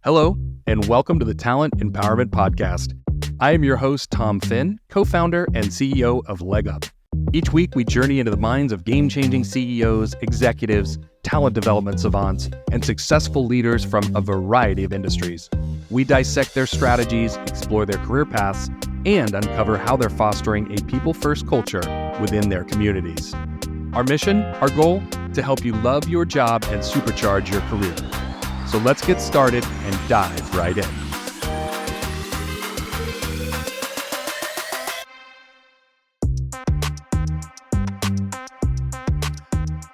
Hello, and welcome to the Talent Empowerment Podcast. I am your host, Tom Finn, co-founder and CEO of Leg Up. Each week, we journey into the minds of game-changing CEOs, executives, talent development savants, and successful leaders from a variety of industries. We dissect their strategies, explore their career paths, and uncover how they're fostering a people-first culture within their communities. Our mission, our goal, to help you love your job and supercharge your career. So let's get started and dive right in.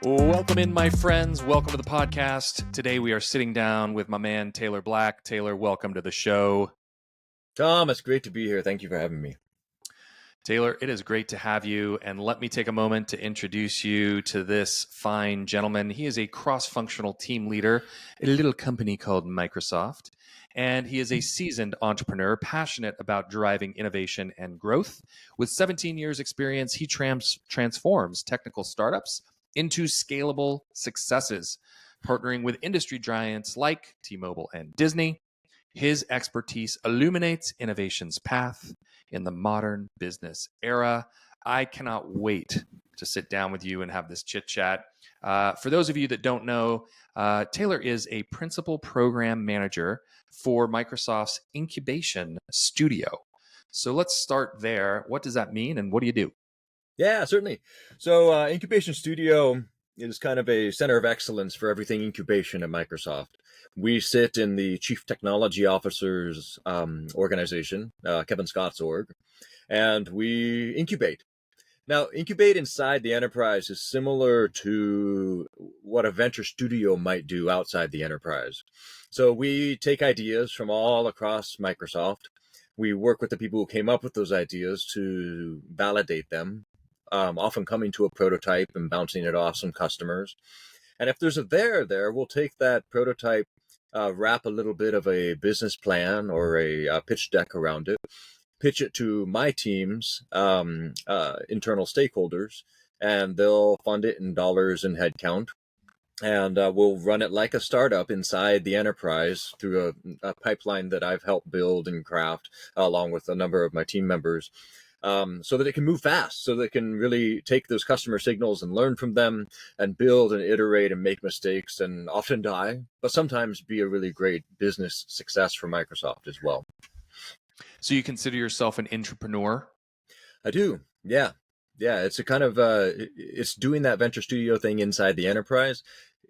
Welcome in, my friends. Welcome to the podcast. Today we are sitting down with my man, Taylor Black. Taylor, welcome to the show. Tom, it's great to be here. Thank you for having me. Taylor, it is great to have you, and let me take a moment to introduce you to this fine gentleman. He is a cross-functional team leader at a little company called Microsoft, and he is a seasoned entrepreneur, passionate about driving innovation and growth. With 17 years experience, he transforms technical startups into scalable successes, partnering with industry giants like T-Mobile and Disney. His expertise illuminates innovation's path in the modern business era. I cannot wait to sit down with you and have this chit chat. For those of you that don't know, Taylor is a principal program manager for Microsoft's incubation studio. So let's start there. What does that mean and what do you do? Yeah, certainly. So Incubation Studio is kind of a center of excellence for everything incubation at Microsoft. We sit in the Chief Technology Officer's organization, Kevin Scott's org, and we incubate. Now, incubate inside the enterprise is similar to what a venture studio might do outside the enterprise. So we take ideas from all across Microsoft. We work with the people who came up with those ideas to validate them, often coming to a prototype and bouncing it off some customers. And if there's a there, we'll take that prototype, wrap a little bit of a business plan or a pitch deck around it, pitch it to my team's internal stakeholders, and they'll fund it in dollars and headcount. And we'll run it like a startup inside the enterprise through a pipeline that I've helped build and craft along with a number of my team members. So that it can move fast, so that it can really take those customer signals and learn from them and build and iterate and make mistakes and often die, but sometimes be a really great business success for Microsoft as well. So you consider yourself an entrepreneur? I do. Yeah. It's a kind of, it's doing that venture studio thing inside the enterprise.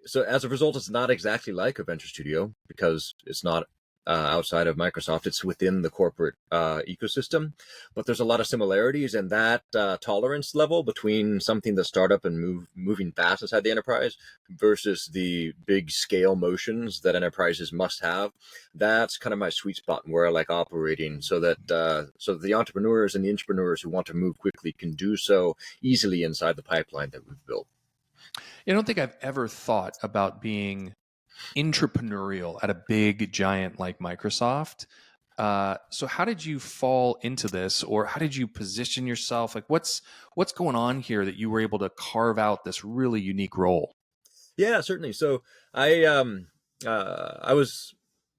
So as a result, it's not exactly like a venture studio because it's not outside of Microsoft. It's within the corporate ecosystem, but there's a lot of similarities, and that tolerance level between something that's startup and moving fast inside the enterprise versus the big scale motions that enterprises must have. That's kind of my sweet spot where I like operating, so that the entrepreneurs and the entrepreneurs who want to move quickly can do so easily inside the pipeline that we've built. I don't think I've ever thought about being entrepreneurial at a big giant like Microsoft. So how did you fall into this, or how did you position yourself? Like what's going on here that you were able to carve out this really unique role? Yeah, certainly. So this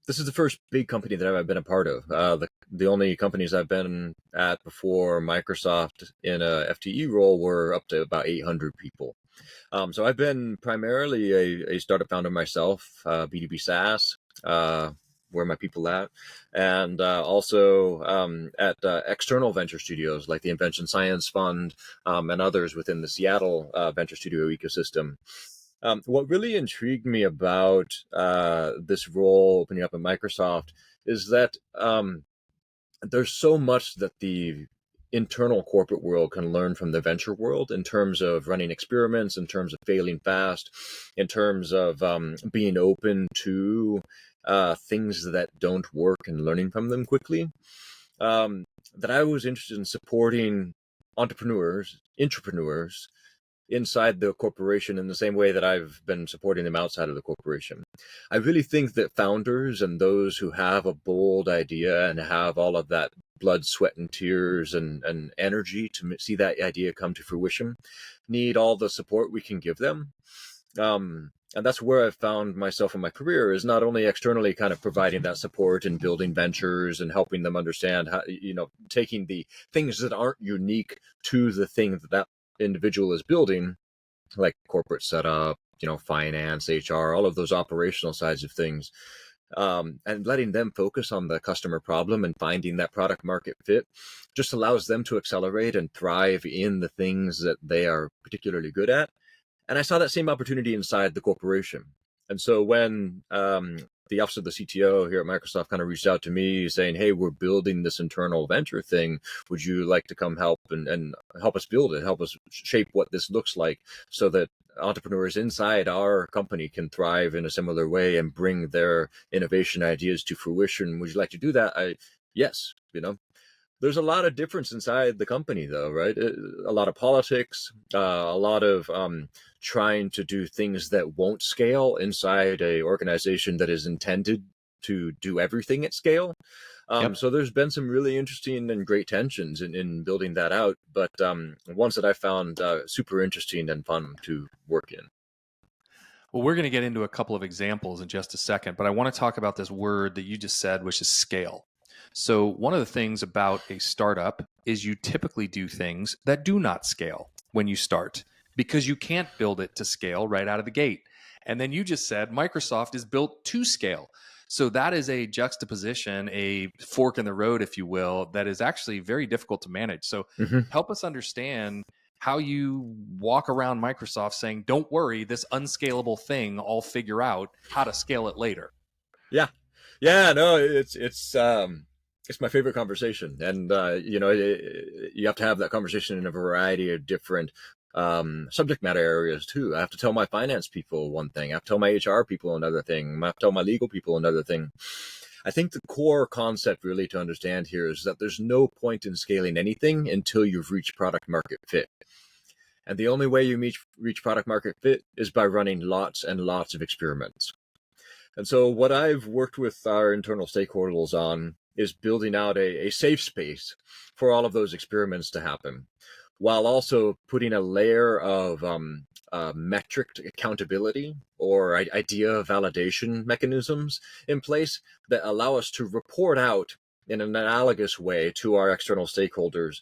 is the first big company that I've been a part of. The only companies I've been at before Microsoft in a FTE role were up to about 800 people. So I've been primarily a startup founder myself, B2B SaaS, where my people at, and also at external venture studios like the Invention Science Fund and others within the Seattle venture studio ecosystem. What really intrigued me about this role opening up at Microsoft is that there's so much that the internal corporate world can learn from the venture world in terms of running experiments, in terms of failing fast, in terms of being open to things that don't work and learning from them quickly. That I was interested in supporting entrepreneurs, intrapreneurs inside the corporation in the same way that I've been supporting them outside of the corporation. I really think that founders and those who have a bold idea and have all of that blood, sweat, and tears and energy to see that idea come to fruition need all the support we can give them. And that's where I've found myself in my career, is not only externally kind of providing that support and building ventures and helping them understand how, taking the things that aren't unique to the thing that that individual is building, like corporate setup, finance, HR, all of those operational sides of things, and letting them focus on the customer problem and finding that product market fit just allows them to accelerate and thrive in the things that they are particularly good at. And I saw that same opportunity inside the corporation. And so when the office of the CTO here at Microsoft kind of reached out to me saying, hey, we're building this internal venture thing. Would you like to come help and help us build it, help us shape what this looks like so that entrepreneurs inside our company can thrive in a similar way and bring their innovation ideas to fruition? Would you like to do that? Yes, There's a lot of difference inside the company, though, right? A lot of politics, a lot of trying to do things that won't scale inside a organization that is intended to do everything at scale. Yep. So there's been some really interesting and great tensions in building that out, but ones that I found super interesting and fun to work in. Well, we're going to get into a couple of examples in just a second, but I want to talk about this word that you just said, which is scale. So, one of the things about a startup is you typically do things that do not scale when you start because you can't build it to scale right out of the gate. And then you just said Microsoft is built to scale. So, that is a juxtaposition, a fork in the road, if you will, that is actually very difficult to manage. So, Mm-hmm. help us understand how you walk around Microsoft saying, don't worry, this unscalable thing, I'll figure out how to scale it later. Yeah, yeah, no, it's my favorite conversation, and you have to have that conversation in a variety of different subject matter areas too. I have to tell my finance people one thing. I have to tell my HR people another thing. I have to tell my legal people another thing. I think the core concept really to understand here is that there's no point in scaling anything until you've reached product market fit. And the only way you reach product market fit is by running lots and lots of experiments. And so what I've worked with our internal stakeholders on is building out a safe space for all of those experiments to happen, while also putting a layer of metric accountability or idea validation mechanisms in place that allow us to report out in an analogous way to our external stakeholders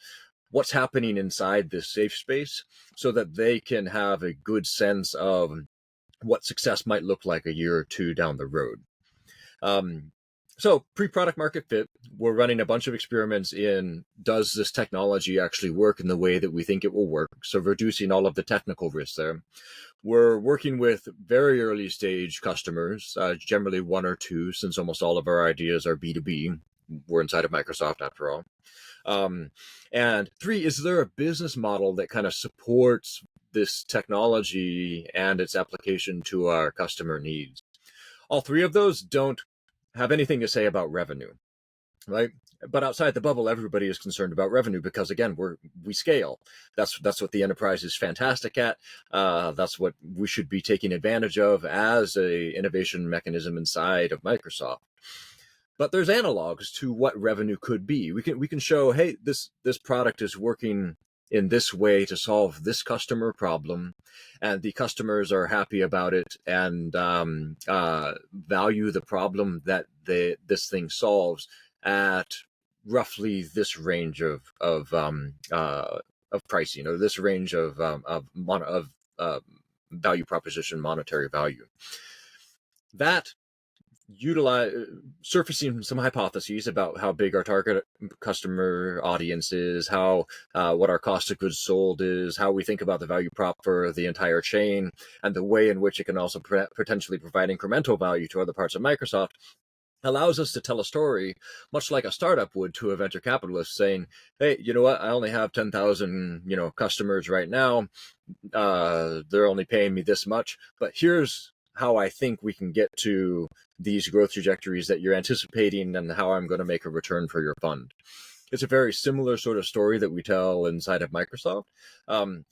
what's happening inside this safe space so that they can have a good sense of what success might look like a year or two down the road. So pre-product market fit, we're running a bunch of experiments in, does this technology actually work in the way that we think it will work? So reducing all of the technical risks there. We're working with very early stage customers, generally one or two, since almost all of our ideas are B2B. We're inside of Microsoft after all. And three, is there a business model that kind of supports this technology and its application to our customer needs? All three of those don't have anything to say about revenue, right? But outside the bubble, everybody is concerned about revenue because, again, we scale. That's what the enterprise is fantastic at. That's what we should be taking advantage of as a innovation mechanism inside of Microsoft. But there's analogs to what revenue could be. We can show, hey, this product is working in this way to solve this customer problem, and the customers are happy about it and value the problem that this thing solves at roughly this range of pricing, or this range of value proposition, monetary value. That surfacing some hypotheses about how big our target customer audience is, how what our cost of goods sold is, how we think about the value prop for the entire chain, and the way in which it can also potentially provide incremental value to other parts of Microsoft, allows us to tell a story much like a startup would to a venture capitalist, saying, hey, you know what, I only have 10,000 customers right now. They're only paying me this much, but here's how I think we can get to these growth trajectories that you're anticipating and how I'm going to make a return for your fund. It's a very similar sort of story that we tell inside of Microsoft,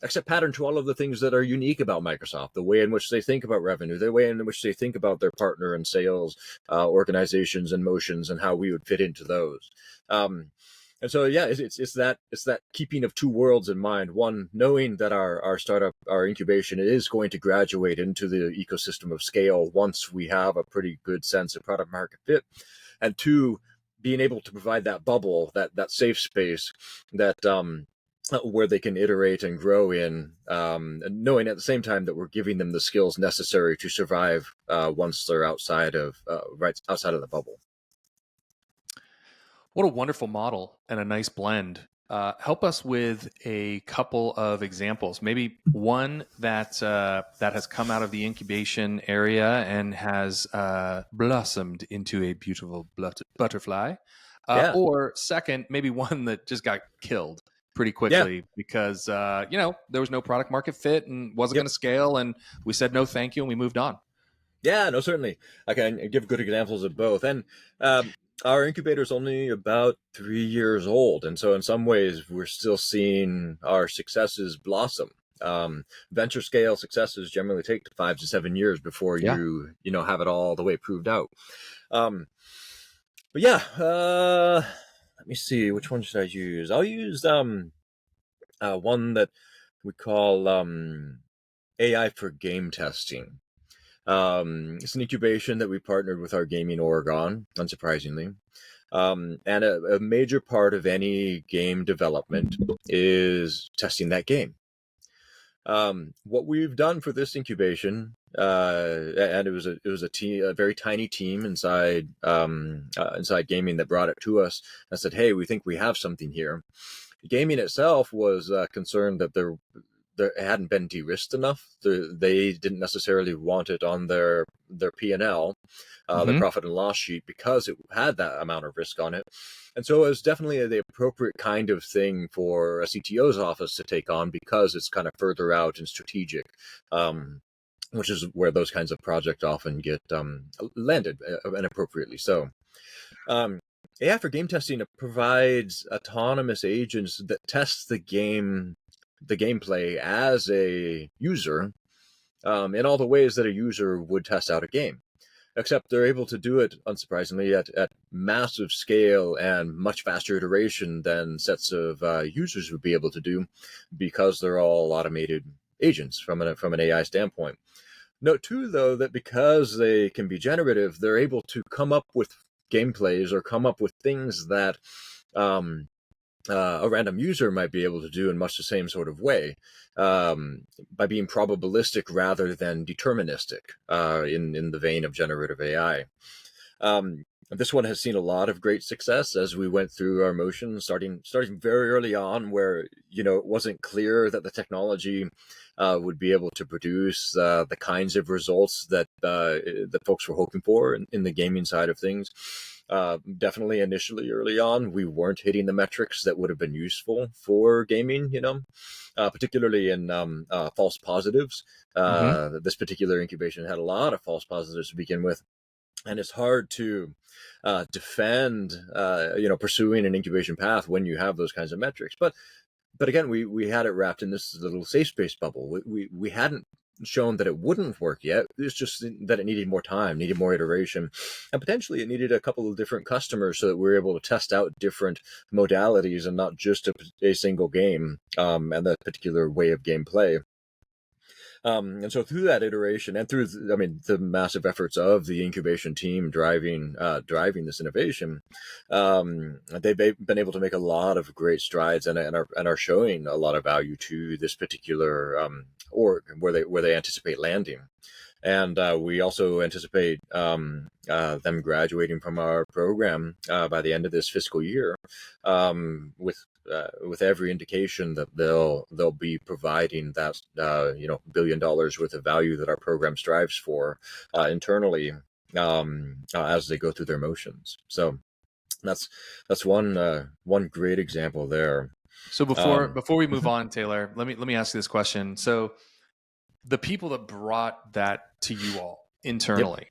except patterned to all of the things that are unique about Microsoft, the way in which they think about revenue, the way in which they think about their partner and sales organizations and motions and how we would fit into those. And so yeah, it's that keeping of two worlds in mind. One, knowing that our startup, our incubation is going to graduate into the ecosystem of scale once we have a pretty good sense of product market fit, and two, being able to provide that bubble, that safe space, that where they can iterate and grow in, and knowing at the same time that we're giving them the skills necessary to survive once they're right outside of the bubble. What a wonderful model and a nice blend. Help us with a couple of examples. Maybe one that has come out of the incubation area and has blossomed into a beautiful butterfly. Yeah, Or second, maybe one that just got killed pretty yeah, quickly because there was no product market fit and wasn't yep. going to scale, and we said no, thank you, and we moved on. Yeah, no, certainly. I can give good examples of both. And our incubator is only about 3 years old. And so, in some ways, we're still seeing our successes blossom. Venture scale successes generally take 5 to 7 years before Yeah. you have it all the way proved out. Um, but yeah, let me see. Which one should I use? I'll use one that we call AI for game testing. It's an incubation that we partnered with our gaming org on, unsurprisingly. And a major part of any game development is testing that game. What we've done for this incubation, and it was a very tiny team inside gaming that brought it to us and said, "Hey, we think we have something here." Gaming itself was concerned that it hadn't been de-risked enough. They didn't necessarily want it on their P&L, their Hmm. profit and loss sheet, because it had that amount of risk on it. And so it was definitely the appropriate kind of thing for a CTO's office to take on, because it's kind of further out and strategic, which is where those kinds of projects often get landed, and appropriately so. Um, AI for game testing provides autonomous agents that test the gameplay as a user, in all the ways that a user would test out a game. Except they're able to do it, unsurprisingly, at massive scale and much faster iteration than sets of users would be able to do, because they're all automated agents from an AI standpoint. Note too, though, that because they can be generative, they're able to come up with gameplays or come up with things that um, a random user might be able to do in much the same sort of way, by being probabilistic rather than deterministic, in the vein of generative AI. This one has seen a lot of great success as we went through our motions, starting very early on, where it wasn't clear that the technology would be able to produce the kinds of results that folks were hoping for in the gaming side of things. Definitely initially early on, we weren't hitting the metrics that would have been useful for gaming, particularly in false positives. Hmm. This particular incubation had a lot of false positives to begin with. And it's hard to defend, pursuing an incubation path when you have those kinds of metrics. But again, we had it wrapped in this little safe space bubble. We hadn't shown that it wouldn't work yet. It's just that it needed more time, needed more iteration, and potentially it needed a couple of different customers so that we were able to test out different modalities and not just a single game, and that particular way of gameplay. And so through that iteration, and through, the massive efforts of the incubation team driving this innovation, they've been able to make a lot of great strides, and are showing a lot of value to this particular org where they anticipate landing. And we also anticipate them graduating from our program by the end of this fiscal year, with every indication that they'll be providing that $1 billion worth of value that our program strives for internally, as they go through their motions. So that's one great example there. So Um, before we move on, Taylor, let me ask you this question. So the people that brought that to you all yep. internally,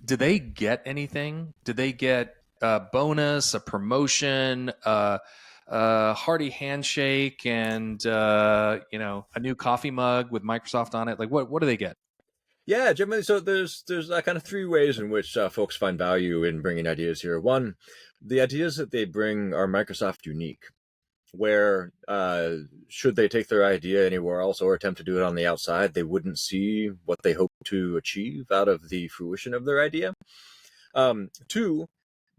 did they get anything? Did they get a bonus, a promotion, a hearty handshake, and a new coffee mug with Microsoft on it? Like what do they get? Yeah, generally. So there's kind of three ways in which folks find value in bringing ideas here. One, the ideas that they bring are Microsoft unique, where should they take their idea anywhere else or attempt to do it on the outside, they wouldn't see what they hope to achieve out of the fruition of their idea. Two,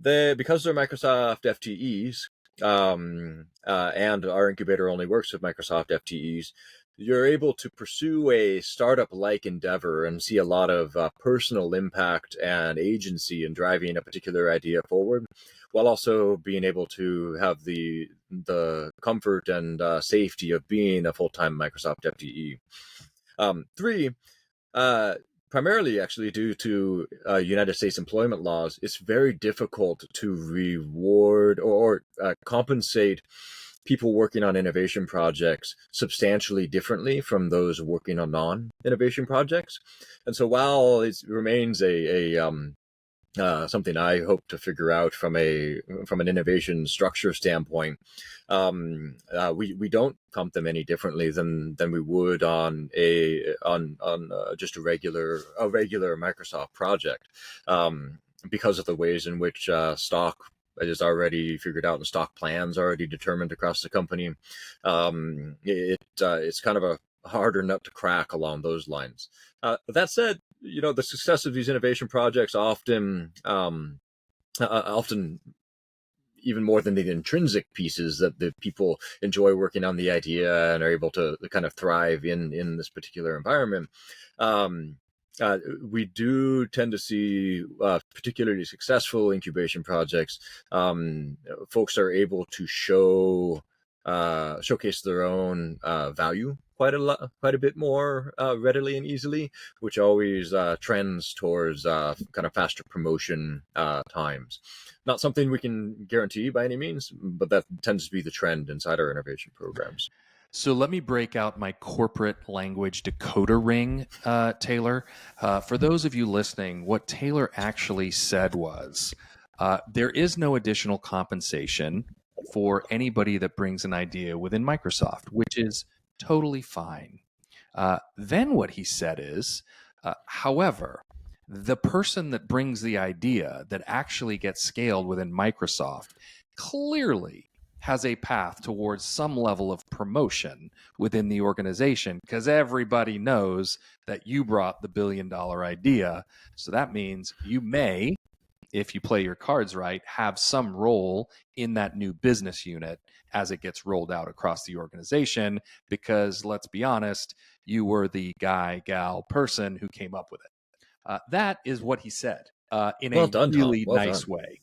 because they're Microsoft FTEs, and our incubator only works with Microsoft FTEs, you're able to pursue a startup-like endeavor and see a lot of personal impact and agency in driving a particular idea forward, while also being able to have the comfort and safety of being a full-time Microsoft FTE. Three, uh, primarily actually due to United States employment laws, it's very difficult to reward or compensate people working on innovation projects substantially differently from those working on non-innovation projects. And so while it remains something I hope to figure out from an innovation structure standpoint, we don't comp them any differently than we would on just a regular Microsoft project, because of the ways in which stock is already figured out and stock plans already determined across the company. It's kind of a harder nut to crack along those lines. That said, the success of these innovation projects often even more than the intrinsic pieces that the people enjoy working on the idea and are able to kind of thrive in this particular environment. We do tend to see particularly successful incubation projects. Folks are able to showcase their own value quite a bit more readily and easily, which always trends towards kind of faster promotion times. Not something we can guarantee by any means, but that tends to be the trend inside our innovation programs. So let me break out my corporate language decoder ring, Taylor. For those of you listening, what Taylor actually said was there is no additional compensation for anybody that brings an idea within Microsoft, which is totally fine. Then what he said is, however, the person that brings the idea that actually gets scaled within Microsoft clearly has a path towards some level of promotion within the organization, because everybody knows that you brought the $1 billion idea. So that means you may, if you play your cards right, have some role in that new business unit as it gets rolled out across the organization, because let's be honest, you were the guy, gal, person who came up with it. That is what he said in Well a done, Tom. really Well nice done. way.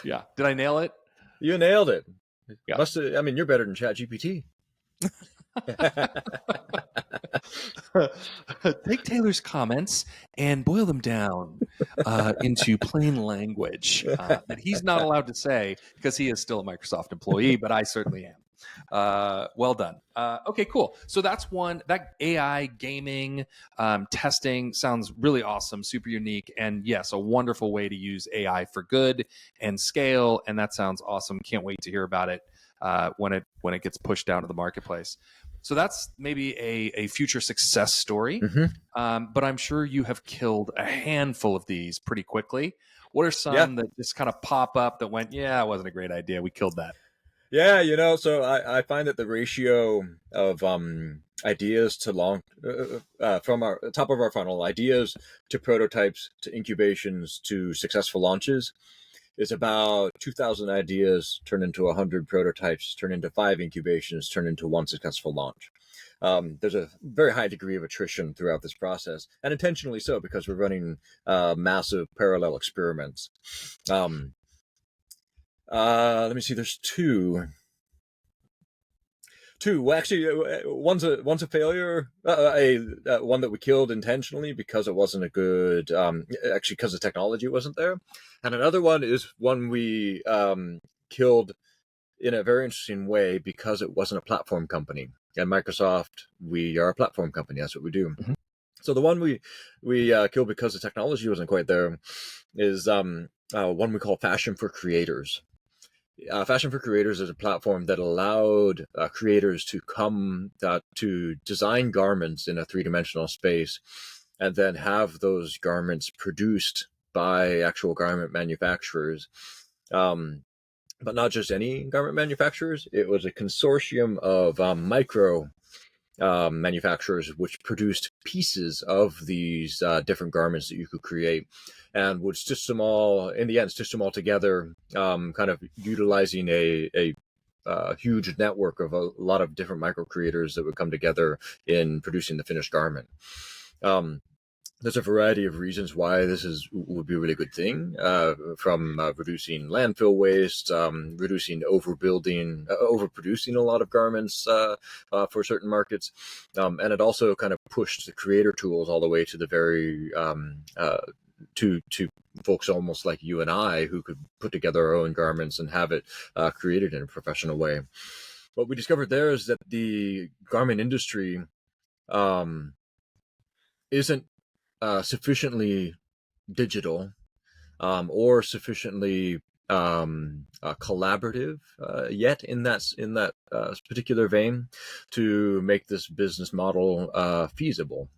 Yeah. Did I nail it? You nailed it. Yeah. You're better than ChatGPT. Take Taylor's comments and boil them down into plain language that he's not allowed to say because he is still a Microsoft employee, but I certainly am. Well done. Okay, cool. So that's one. That AI gaming testing sounds really awesome, super unique, and yes, a wonderful way to use AI for good and scale. And that sounds awesome. Can't wait to hear about it when it gets pushed down to the marketplace. So that's maybe a future success story. But I'm sure you have killed a handful of these pretty quickly. What are some that just kind of pop up that went, yeah, it wasn't a great idea. We killed that. Yeah, so I find that the ratio of ideas to from our top of our funnel, ideas to prototypes to incubations to successful launches, is about 2,000 ideas turn into 100 prototypes, turn into 5 incubations, turn into 1 successful launch. There's a very high degree of attrition throughout this process, and intentionally so, because we're running massive parallel experiments. Let me see. There's two. Well, actually, one's a failure. One that we killed intentionally because it wasn't a good. Actually, because the technology wasn't there, and another one is one we killed in a very interesting way because it wasn't a platform company. At Microsoft, we are a platform company. That's what we do. Mhm. So the one we killed because the technology wasn't quite there is one we call Fashion for Creators. Fashion for Creators is a platform that allowed creators to come to design garments in a three-dimensional space and then have those garments produced by actual garment manufacturers. But not just any garment manufacturers. It was a consortium of micro manufacturers which produced pieces of these different garments that you could create, and would stitch them all together, kind of utilizing a huge network of a lot of different micro creators that would come together in producing the finished garment. There's a variety of reasons why would be a really good thing, from reducing landfill waste, reducing overproducing a lot of garments for certain markets, and it also kind of pushed the creator tools all the way to the very to folks almost like you and I, who could put together our own garments and have it created in a professional way. What we discovered there is that the garment industry isn't sufficiently digital or sufficiently collaborative yet in that particular vein to make this business model feasible.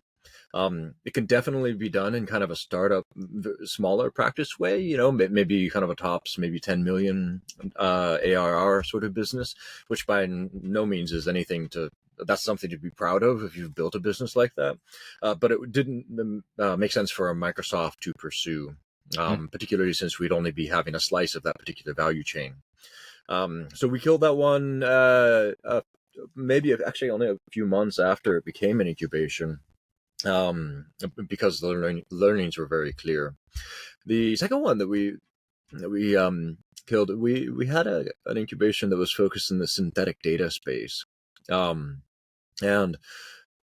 It can definitely be done in kind of a startup, smaller practice way, maybe kind of a tops, maybe 10 million ARR sort of business, which by no means is that's something to be proud of if you've built a business like that. But it didn't make sense for a Microsoft to pursue, particularly since we'd only be having a slice of that particular value chain. So we killed that one maybe actually only a few months after it became an incubation, because the learnings were very clear. The second one that we killed, we had an incubation that was focused in the synthetic data space, and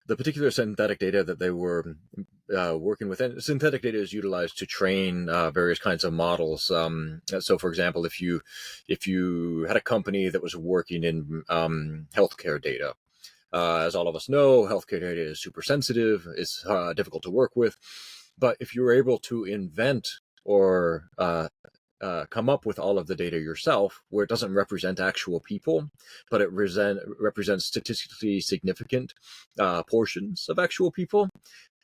the particular synthetic data that they were working with, and synthetic data is utilized to train various kinds of models. So, for example, if you had a company that was working in healthcare data, as all of us know, healthcare data is super sensitive. It's difficult to work with. But if you're able to invent or come up with all of the data yourself, where it doesn't represent actual people, but it represents statistically significant portions of actual people,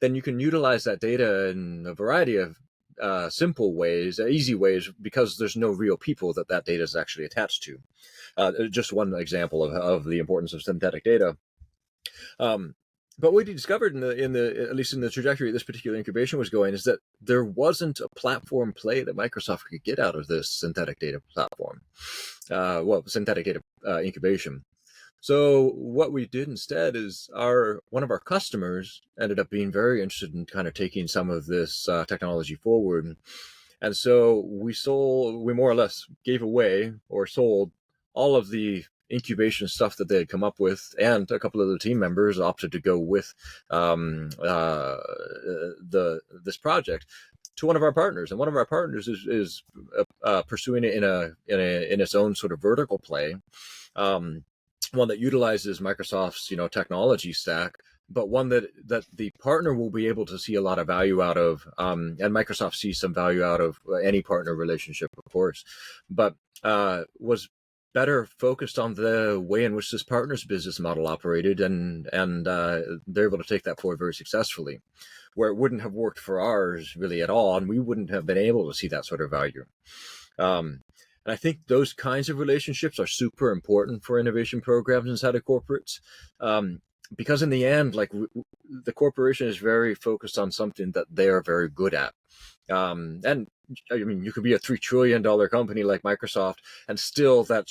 then you can utilize that data in a variety of simple ways, easy ways, because there's no real people that data is actually attached to. Just one example of the importance of synthetic data. But what we discovered at least in the trajectory this particular incubation was going, is that there wasn't a platform play that Microsoft could get out of this synthetic data platform, synthetic data incubation. So what we did instead is one of our customers ended up being very interested in kind of taking some of this technology forward. And so we more or less gave away or sold all of the incubation stuff that they had come up with, and a couple of the team members opted to go with this project to one of our partners, and one of our partners is pursuing it in its own sort of vertical play, one that utilizes Microsoft's technology stack, but one that the partner will be able to see a lot of value out of, and Microsoft sees some value out of any partner relationship, of course, but was better focused on the way in which this partner's business model operated, and they're able to take that forward very successfully, where it wouldn't have worked for ours really at all, and we wouldn't have been able to see that sort of value. And I think those kinds of relationships are super important for innovation programs inside of corporates, because in the end, the corporation is very focused on something that they are very good at. And I mean, you could be a $3 trillion company like Microsoft, and still that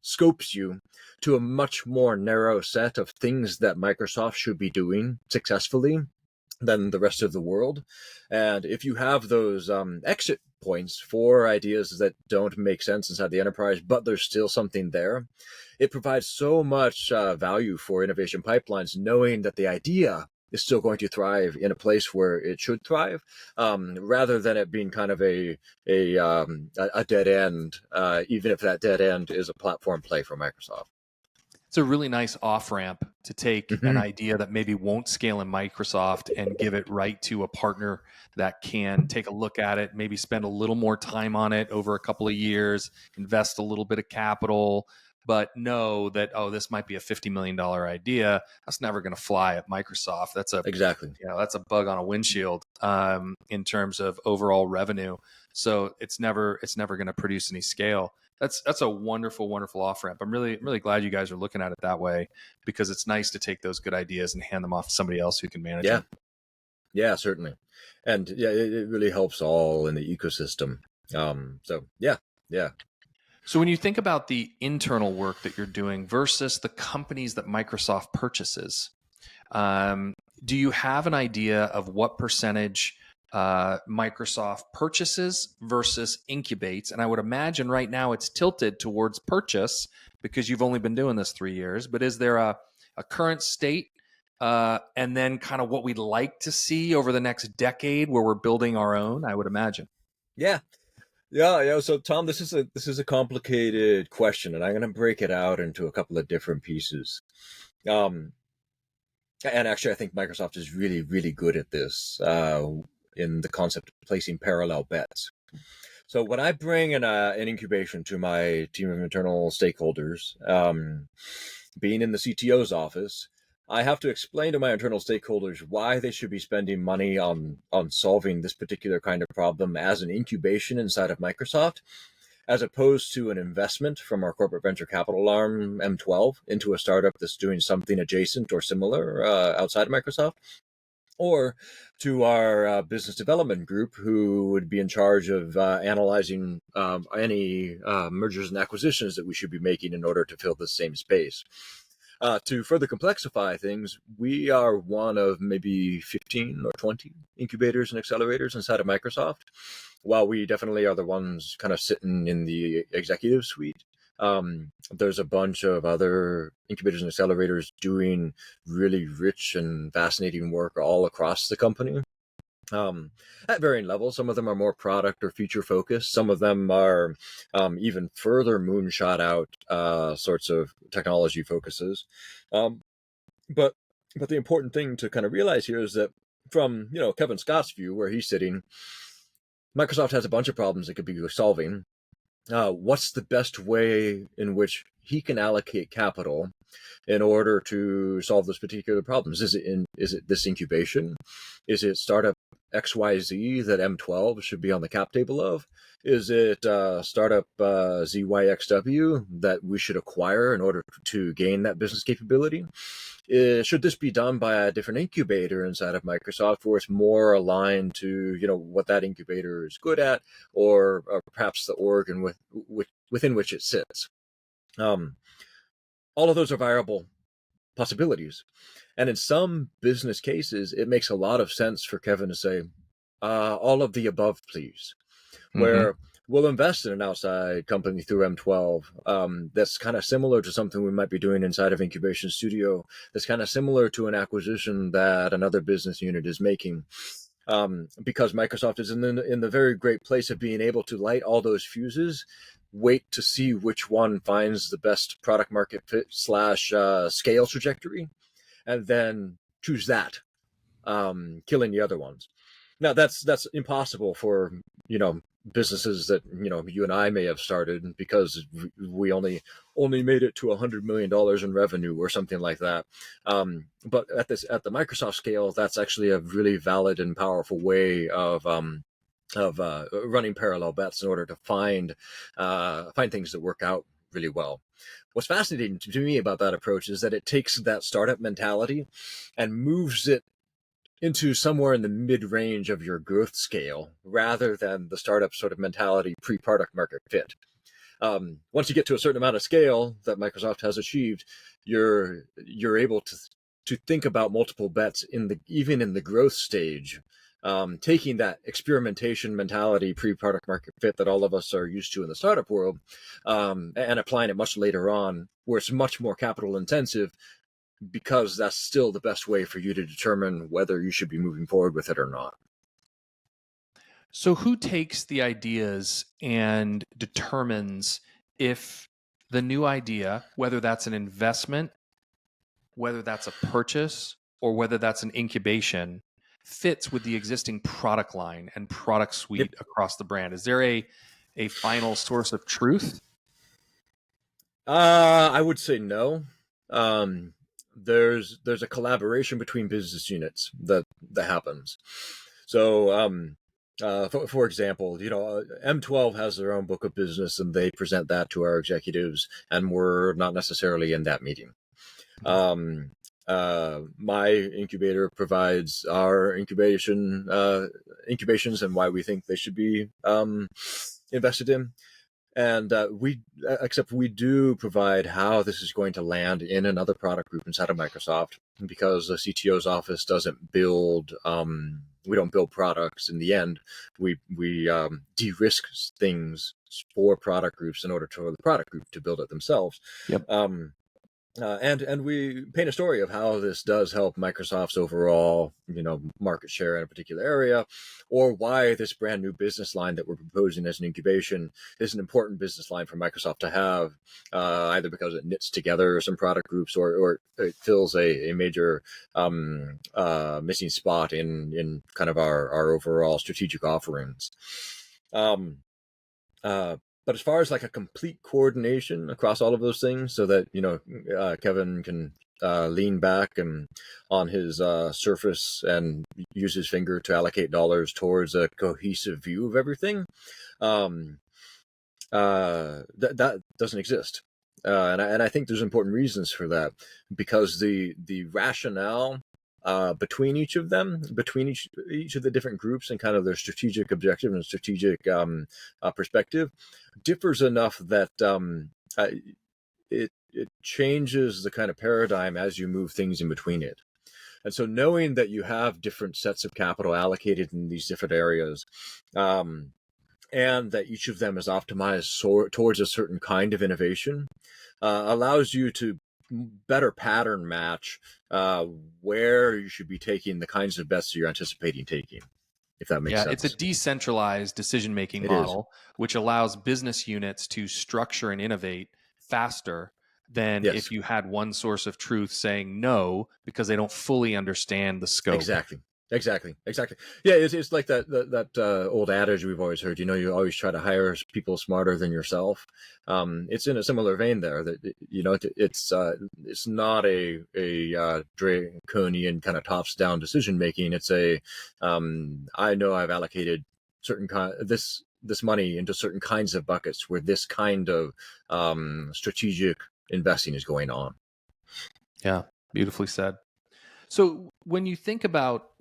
scopes you to a much more narrow set of things that Microsoft should be doing successfully than the rest of the world. And if you have those exit points for ideas that don't make sense inside the enterprise, but there's still something there, it provides so much value for innovation pipelines, knowing that the idea is still going to thrive in a place where it should thrive, rather than it being kind of a dead end, even if that dead end is a platform play for Microsoft. It's a really nice off ramp to take an Hmm. idea that maybe won't scale in Microsoft and give it right to a partner that can take a look at it, maybe spend a little more time on it over a couple of years, invest a little bit of capital, but know that, oh, this might be a $50 million idea. That's never going to fly at Microsoft. Exactly. That's a bug on a windshield in terms of overall revenue. So it's never going to produce any scale. That's a wonderful, wonderful off ramp. I'm really glad you guys are looking at it that way, because it's nice to take those good ideas and hand them off to somebody else who can manage Yeah. them. Yeah, certainly. And yeah, it really helps all in the ecosystem. So yeah, yeah. So when you think about the internal work that you're doing versus the companies that Microsoft purchases, um, do you have an idea of what percentage Microsoft purchases versus incubates? And I would imagine right now it's tilted towards purchase because you've only been doing this 3 years. But is there a current state and then kind of what we'd like to see over the next decade where we're building our own? I would imagine. Yeah. Yeah. So Tom, this is a complicated question, and I'm gonna break it out into a couple of different pieces. Um and actually I think Microsoft is really, really good at this, in the concept of placing parallel bets. So when I bring an incubation to my team of internal stakeholders, being in the CTO's office, I have to explain to my internal stakeholders why they should be spending money on solving this particular kind of problem as an incubation inside of Microsoft, as opposed to an investment from our corporate venture capital arm, M12, into a startup that's doing something adjacent or similar outside of Microsoft, or to our business development group, who would be in charge of analyzing any mergers and acquisitions that we should be making in order to fill the same space. To further complexify things, we are one of maybe 15 or 20 incubators and accelerators inside of Microsoft. While we definitely are the ones kind of sitting in the executive suite, there's a bunch of other incubators and accelerators doing really rich and fascinating work all across the company. At varying levels. Some of them are more product or feature focused. Some of them are even further moonshot out sorts of technology focuses. Um, but the important thing to kind of realize here is that, from Kevin Scott's view, where he's sitting, Microsoft has a bunch of problems it could be solving. What's the best way in which he can allocate capital in order to solve those particular problems? Is it this incubation? Is it startup XYZ that M12 should be on the cap table of? Is it startup ZYXW that we should acquire in order to gain that business capability? Should this be done by a different incubator inside of Microsoft, where it's more aligned to what that incubator is good at, or perhaps the org within which it sits? All of those are viable possibilities. And in some business cases, it makes a lot of sense for Kevin to say, all of the above, please. Mm-hmm. Where we'll invest in an outside company through M12 that's kind of similar to something we might be doing inside of Incubation Studio, that's kind of similar to an acquisition that another business unit is making. Because Microsoft is in the very great place of being able to light all those fuses, wait to see which one finds the best product market fit / scale trajectory, and then choose that, killing the other ones. Now that's impossible for businesses that you and I may have started, because we only made it to $100 million in revenue or something like that. But at the Microsoft scale, that's actually a really valid and powerful way of running parallel bets in order to find things that work out really well. What's fascinating to me about that approach is that it takes that startup mentality and moves it into somewhere in the mid-range of your growth scale, rather than the startup sort of mentality pre-product market fit. Once you get to a certain amount of scale that Microsoft has achieved, you're able to think about multiple bets even in the growth stage, taking that experimentation mentality pre-product market fit that all of us are used to in the startup world, and applying it much later on, where it's much more capital intensive, because that's still the best way for you to determine whether you should be moving forward with it or not. So who takes the ideas and determines if the new idea, whether that's an investment, whether that's a purchase, or whether that's an incubation, fits with the existing product line and product Yep. suite across the brand? Is there a final source of truth? I would say no. Um, there's a collaboration between business units that happens. So, for example, M12 has their own book of business, and they present that to our executives, and we're not necessarily in that meeting. Um, my incubator provides our incubations and why we think they should be invested in. And except we do provide how this is going to land in another product group inside of Microsoft, because the CTO's office doesn't build. We don't build products. In the end, we de-risk things for product groups in order for the product group to build it themselves. Yep. And we paint a story of how this does help Microsoft's overall, market share in a particular area, or why this brand new business line that we're proposing as an incubation is an important business line for Microsoft to have, either because it knits together some product groups, or it fills a major missing spot in kind of our overall strategic offerings. But as far as like a complete coordination across all of those things, so that Kevin can lean back and on his Surface and use his finger to allocate dollars towards a cohesive view of everything, that doesn't exist. And I think there's important reasons for that, because the rationale between each of them, between each of the different groups, and kind of their strategic objective and strategic perspective differs enough that it changes the kind of paradigm as you move things in between it. And so knowing that you have different sets of capital allocated in these different areas, and that each of them is optimized towards a certain kind of innovation, allows you to better pattern match where you should be taking the kinds of bets that you're anticipating taking, if that makes sense. It's a decentralized decision-making model, which allows business units to structure and innovate faster than if you had one source of truth saying no because they don't fully understand the scope. Exactly. Yeah, it's like that old adage we've always heard. You always try to hire people smarter than yourself. It's in a similar vein there. That it's not a draconian kind of tops down decision making. It's I know I've allocated this money into certain kinds of buckets where this kind of strategic investing is going on. Yeah, beautifully said. So when you think about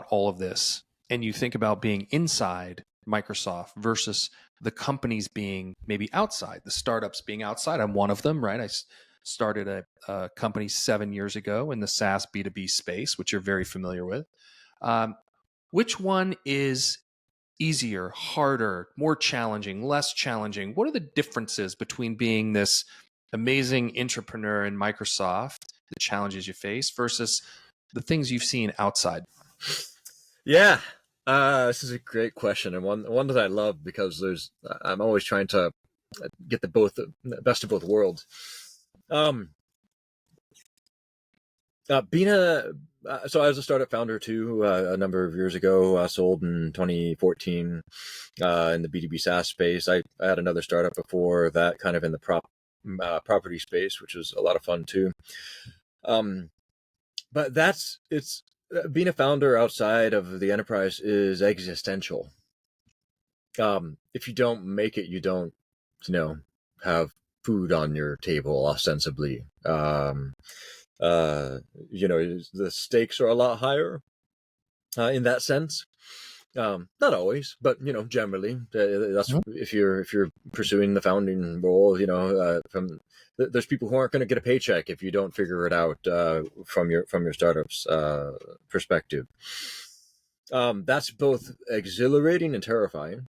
all of this, and you think about being inside Microsoft versus the companies being maybe outside, the startups being outside, I'm one of them, right? I started a company 7 years ago in the SaaS B2B space, which you're very familiar with. Which one is easier, harder, more challenging, less challenging? What are the differences between being this amazing entrepreneur in Microsoft, the challenges you face, versus the things you've seen outside? Yeah, this is a great question, and one that I love, because I'm always trying to get the best of both worlds. So I was a startup founder too, a number of years ago. Sold in 2014 in the B2B SaaS space. I had another startup before that, kind of in the property space, which was a lot of fun too. But it's being a founder outside of the enterprise is existential. If you don't make it, you don't, have food on your table, ostensibly. The stakes are a lot higher in that sense. Not always, but generally, that's if you're pursuing the founding role. There's people who aren't going to get a paycheck if you don't figure it out from your startup's perspective. That's both exhilarating and terrifying.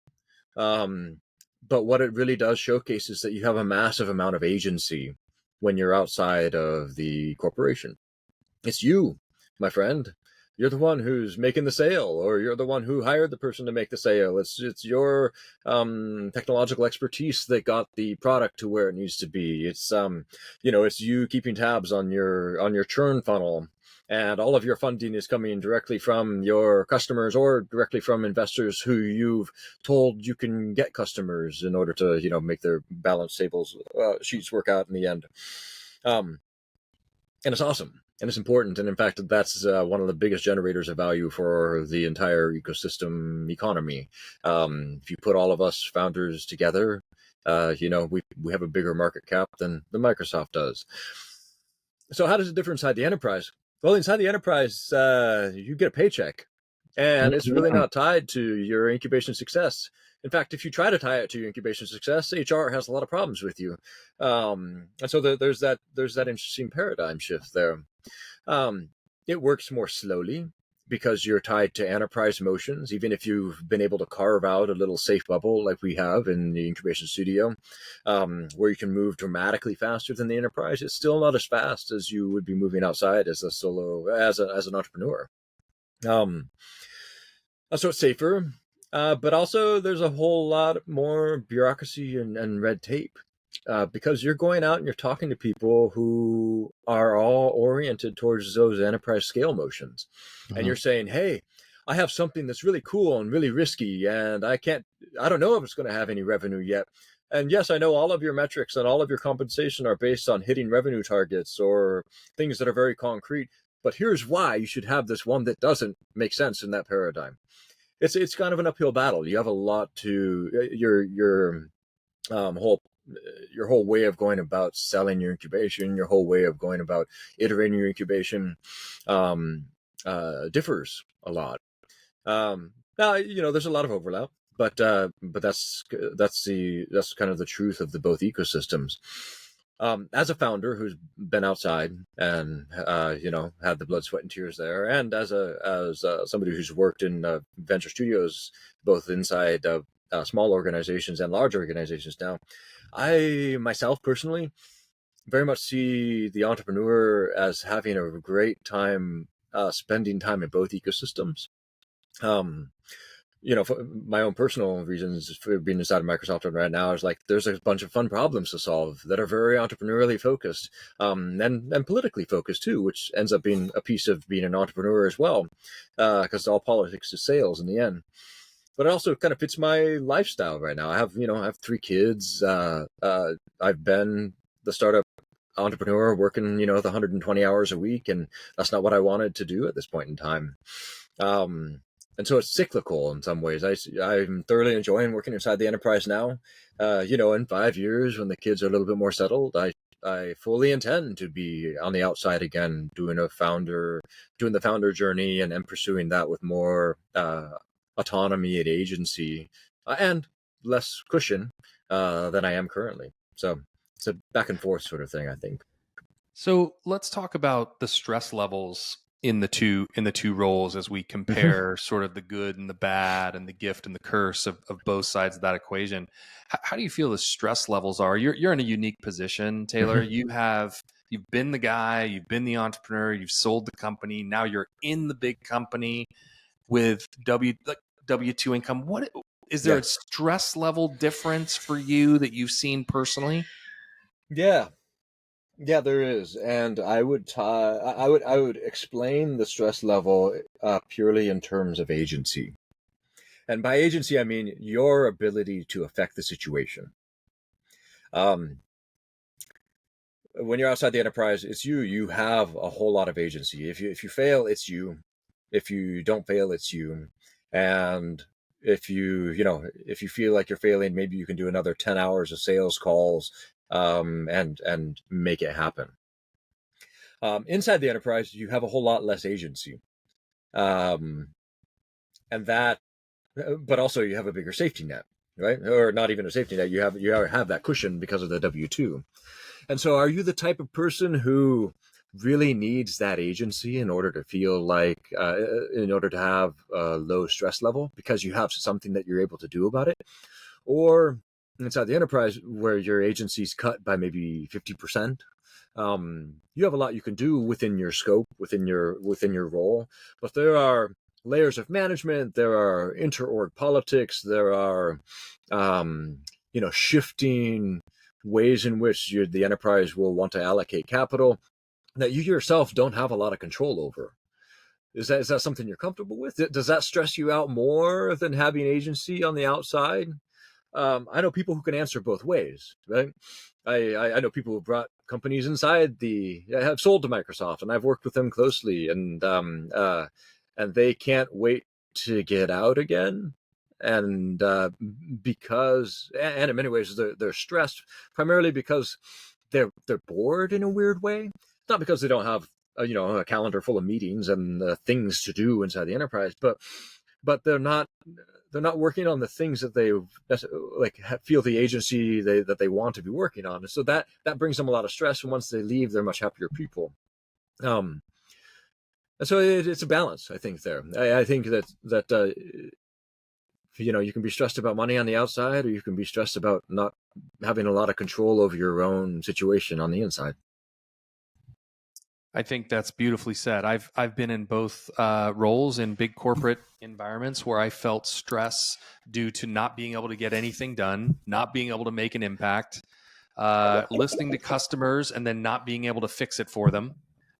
But what it really does showcase is that you have a massive amount of agency when you're outside of the corporation. It's you, my friend. You're the one who's making the sale, or you're the one who hired the person to make the sale. It's your technological expertise that got the product to where it needs to be. It's it's you keeping tabs on your churn funnel, and all of your funding is coming directly from your customers or directly from investors who you've told you can get customers in order to make their balance tables sheets work out in the end. And it's awesome, and it's important, and in fact that's one of the biggest generators of value for the entire ecosystem economy. If you put all of us founders together, we have a bigger market cap than the Microsoft does. So how does it differ inside the enterprise? Well, inside the enterprise, you get a paycheck, and it's really not tied to your incubation success. In fact, if you try to tie it to your incubation success, HR has a lot of problems with you. And so there's that interesting paradigm shift there. It works more slowly because you're tied to enterprise motions. Even if you've been able to carve out a little safe bubble like we have in the incubation studio, where you can move dramatically faster than the enterprise, it's still not as fast as you would be moving outside as an entrepreneur. So it's safer, but also there's a whole lot more bureaucracy and red tape. Because you're going out and you're talking to people who are all oriented towards those enterprise scale motions. And you're saying, hey, I have something that's really cool and really risky, and I don't know if it's going to have any revenue yet. And yes, I know all of your metrics and all of your compensation are based on hitting revenue targets or things that are very concrete. But here's why you should have this one that doesn't make sense in that paradigm. It's kind of an uphill battle. You have a lot to your whole way of going about selling your incubation, your whole way of going about iterating your incubation differs a lot. Now, there's a lot of overlap, but that's kind of the truth of the both ecosystems. As a founder who's been outside and had the blood, sweat, and tears there, and as somebody who's worked in venture studios, both inside small organizations and large organizations now, I myself personally very much see the entrepreneur as having a great time spending time in both ecosystems. For my own personal reasons for being inside of Microsoft right now is like there's a bunch of fun problems to solve that are very entrepreneurially focused and politically focused too, which ends up being a piece of being an entrepreneur as well, because all politics is sales in the end. But it also kind of fits my lifestyle right now. I have 3 kids. I've been the startup entrepreneur working, the 120 hours a week, and that's not what I wanted to do at this point in time. And so it's cyclical in some ways. I'm thoroughly enjoying working inside the enterprise now. In 5 years, when the kids are a little bit more settled, I fully intend to be on the outside again, doing the founder journey and pursuing that with more autonomy and agency and less cushion than I am currently. So it's a back and forth sort of thing, I think. So let's talk about the stress levels in the two roles as we compare sort of the good and the bad and the gift and the curse of both sides of that equation. How do you feel the stress levels are? You're in a unique position, Taylor. You've been the guy, you've been the entrepreneur, you've sold the company. Now you're in the big company with W-2 income. What is there a stress level difference for you that you've seen personally? Yeah, there is, and I would explain the stress level purely in terms of agency, and by agency I mean your ability to affect the situation. When you're outside the enterprise, it's you. You have a whole lot of agency. If you fail, it's you. If you don't fail, it's you. And if you feel like you're failing, maybe you can do another 10 hours of sales calls and make it happen. Inside the enterprise, you have a whole lot less agency, and that, but also you have a bigger safety net, right? Or not even a safety net. You have that cushion because of the W-2. And so, are you the type of person who really needs that agency in order to feel like, in order to have a low stress level because you have something that you're able to do about it? Or inside the enterprise where your agency's cut by maybe 50%, You have a lot you can do within your scope, within your role, but there are layers of management, there are inter-org politics, there are shifting ways in which the enterprise will want to allocate capital that you yourself don't have a lot of control over. Is that something you're comfortable with? Does that stress you out more than having agency on the outside? I know people who can answer both ways, right? I know people who brought companies inside have sold to Microsoft, and I've worked with them closely, and they can't wait to get out again. And because, and in many ways, they're stressed primarily because they're bored in a weird way. Not because they don't have a calendar full of meetings and things to do inside the enterprise, but they're not working on the things that they feel the agency that they want to be working on. And so that brings them a lot of stress. And once they leave, they're much happier people. And so it's a balance, I think, there. I think that you can be stressed about money on the outside, or you can be stressed about not having a lot of control over your own situation on the inside. I think that's beautifully said. I've been in both roles in big corporate environments where I felt stress due to not being able to get anything done, not being able to make an impact, listening to customers and then not being able to fix it for them,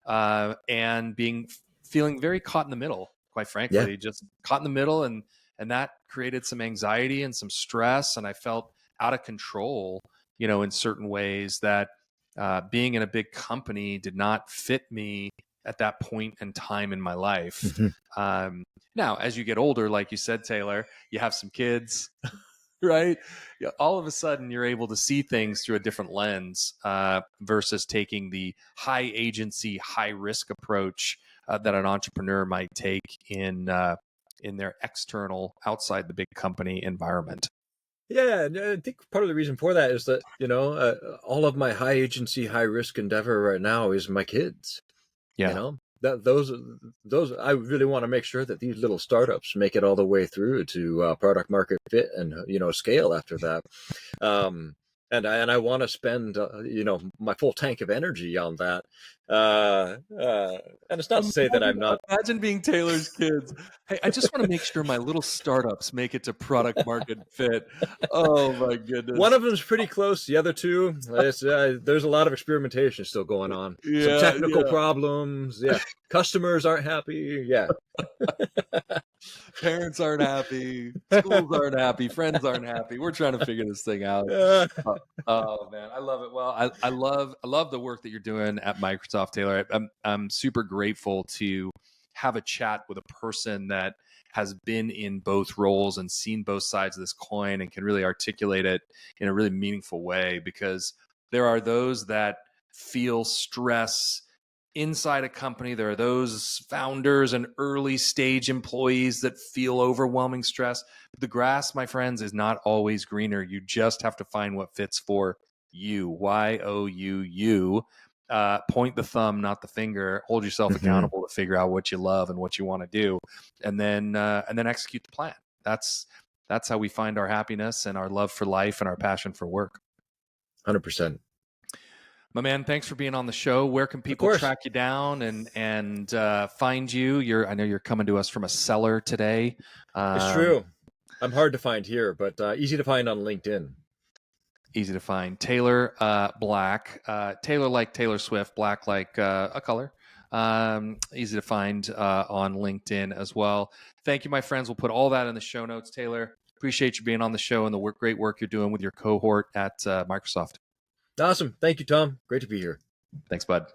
and feeling very caught in the middle. Quite frankly, just caught in the middle, and that created some anxiety and some stress, and I felt out of control, in certain ways that. Being in a big company did not fit me at that point in time in my life. Mm-hmm. Now, as you get older, like you said, Taylor, you have some kids, right? Yeah, all of a sudden, you're able to see things through a different lens versus taking the high agency, high risk approach that an entrepreneur might take in their external, outside the big company environment. Yeah, and I think part of the reason for that is that all of my high agency, high risk endeavor right now is my kids. Yeah. That those I really want to make sure that these little startups make it all the way through to product market fit and scale after that. And I want to spend my full tank of energy on that. And it's not to say that I'm not. Imagine being Taylor's kids. Hey, I just want to make sure my little startups make it to product market fit. Oh my goodness. One of them's pretty close. The other two, there's a lot of experimentation still going on. Some technical problems. Yeah, customers aren't happy. Yeah. Parents aren't happy, schools aren't happy, friends aren't happy. We're trying to figure this thing out. Oh man, I love it. Well, I love the work that you're doing at Microsoft, Taylor. I'm super grateful to have a chat with a person that has been in both roles and seen both sides of this coin and can really articulate it in a really meaningful way, because there are those that feel stress inside a company. There are those founders and early stage employees that feel overwhelming stress. But the grass, my friends, is not always greener. You just have to find what fits for you. YOUU. Point the thumb, not the finger. Hold yourself accountable to figure out what you love and what you want to do, and then execute the plan. That's how we find our happiness and our love for life and our passion for work. 100%. My man, thanks for being on the show. Where can people track you down and find you? I know you're coming to us from a cellar today. It's true. I'm hard to find here, but easy to find on LinkedIn. Easy to find. Taylor Black. Taylor like Taylor Swift. Black like a color. Easy to find on LinkedIn as well. Thank you, my friends. We'll put all that in the show notes, Taylor. Appreciate you being on the show and the great work you're doing with your cohort at Microsoft. Awesome. Thank you, Tom. Great to be here. Thanks, bud.